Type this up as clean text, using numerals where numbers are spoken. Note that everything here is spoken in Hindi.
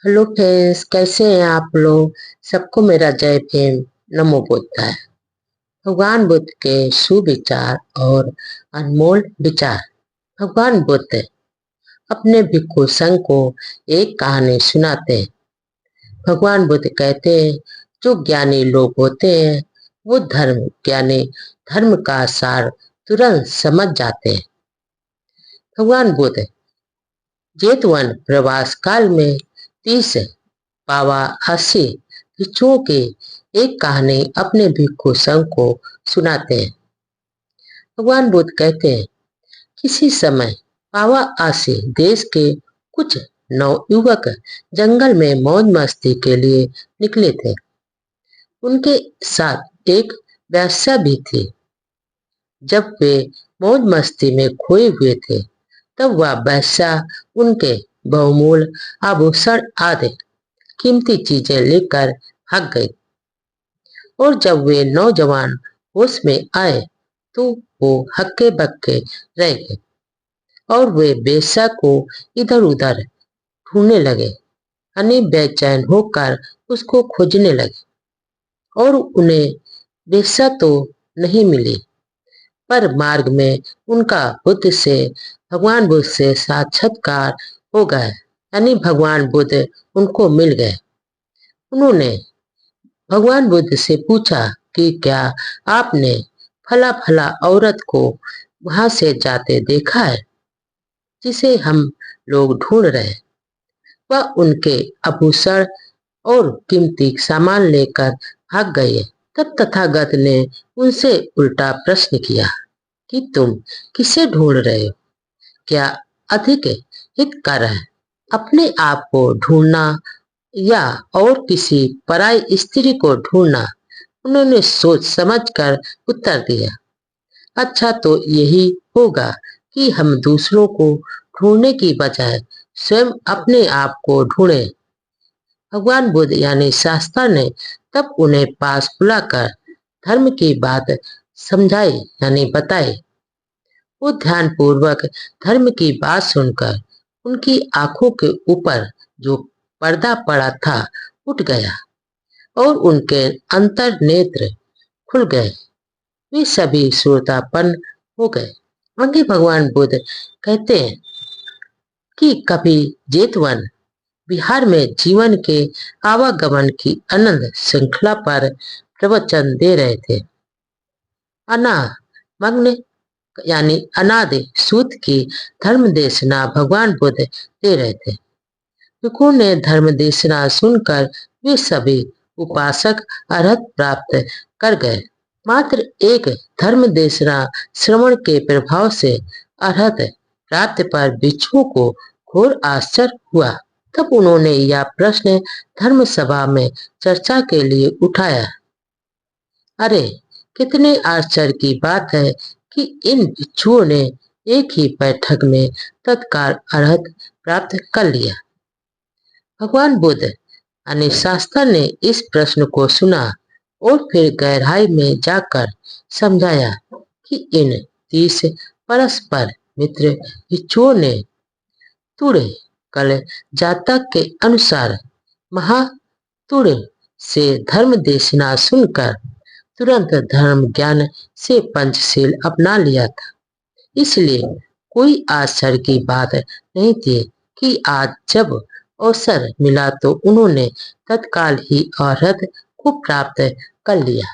हेलो फ्रेंड्स, कैसे हैं आप लोग। सबको मेरा जय भीम। नमो बुद्धाय। भगवान बुद्ध के सुविचार और अनमोल विचार। भगवान बुद्ध अपने भिक्षु संघ को एक कहानी सुनाते हैं। भगवान बुद्ध कहते हैं, जो ज्ञानी लोग होते हैं वो धर्म का सार तुरंत समझ जाते हैं। भगवान बुद्ध जेतवन प्रवास काल में 30 पावा 80 भिक्षुओं की एक कहानी अपने भिक्षु संघ को सुनाते हैं। भगवान बुद्ध कहते हैं, किसी समय पावा 80 देश के कुछ नवयुवक जंगल में मौज मस्ती के लिए निकले थे। उनके साथ एक वेश्या भी थी। जब वे मौज मस्ती में खोए हुए थे तब वह वेश्या उनके बहुमूल्य आभूषण आदि कीमती चीजें लेकर भाग गई। और जब वे नौजवान होश में आए तो वो हक्के बक्के रह गए और वे वेश्या को इधर उधर ढूंढने लगे। यानी बेचैन होकर उसको खोजने लगे और उन्हें वेश्या तो नहीं मिली, पर मार्ग में उनका भगवान बुद्ध से साक्षात्कार हो गया। यानी भगवान बुद्ध उनको मिल गए। उन्होंने भगवान बुद्ध से पूछा कि क्या आपने फला फला औरत को वहां से जाते देखा है, जिसे हम लोग ढूंढ रहे। वह उनके आभूषण और कीमती सामान लेकर भाग गए। तब तथागत ने उनसे उल्टा प्रश्न किया कि तुम किसे ढूंढ रहे हो। क्या अधिक हितकर है, अपने आप को ढूंढना या और किसी पराई स्त्री को ढूंढना। उन्होंने सोच समझकर उत्तर दिया, अच्छा तो यही होगा कि हम दूसरों को ढूंढने की बजाय स्वयं अपने आप को ढूंढें। भगवान बुद्ध यानी शास्त्र ने तब उन्हें पास बुलाकर धर्म की बात समझाई यानी बताई। वो ध्यान पूर्वक धर्म की बात सुनकर उनकी आंखों के ऊपर जो पर्दा पड़ा था उठ गया और उनके अंतर नेत्र खुल गए। वे सभी श्रोतापन्न हो गए। आगे भगवान बुद्ध कहते हैं कि कभी जेतवन बिहार में जीवन के आवागमन की अनंत श्रृंखला पर प्रवचन दे रहे थे। अनामग्न यानी अनादि सूत की धर्म देशना भगवान बुद्ध दे रहे थे। भिक्षुओं ने धर्म देशना सुनकर वे सभी उपासक अर्हत प्राप्त कर गए। मात्र एक धर्म देशना श्रवण के प्रभाव से अर्हत प्राप्त पर भिक्षुओं को घोर आश्चर्य हुआ। तब उन्होंने यह प्रश्न धर्म सभा में चर्चा के लिए उठाया, अरे कितने आश्चर्य की बात है कि इन भिक्षुओं ने एक ही बैठक में तत्काल अर्हत प्राप्त कर लिया। भगवान बुद्ध यानी शास्त्र ने इस प्रश्न को सुना और फिर गहराई में जाकर समझाया कि इन 30 परस्पर मित्र भिक्षुओं ने तुड़े कल जातक के अनुसार महातुड़ से धर्म देशना सुनकर तुरंत धर्म ज्ञान से पंचशील अपना लिया था। इसलिए कोई आश्चर्य की बात नहीं थी कि आज जब अवसर मिला तो उन्होंने तत्काल ही अर्हत को प्राप्त कर लिया।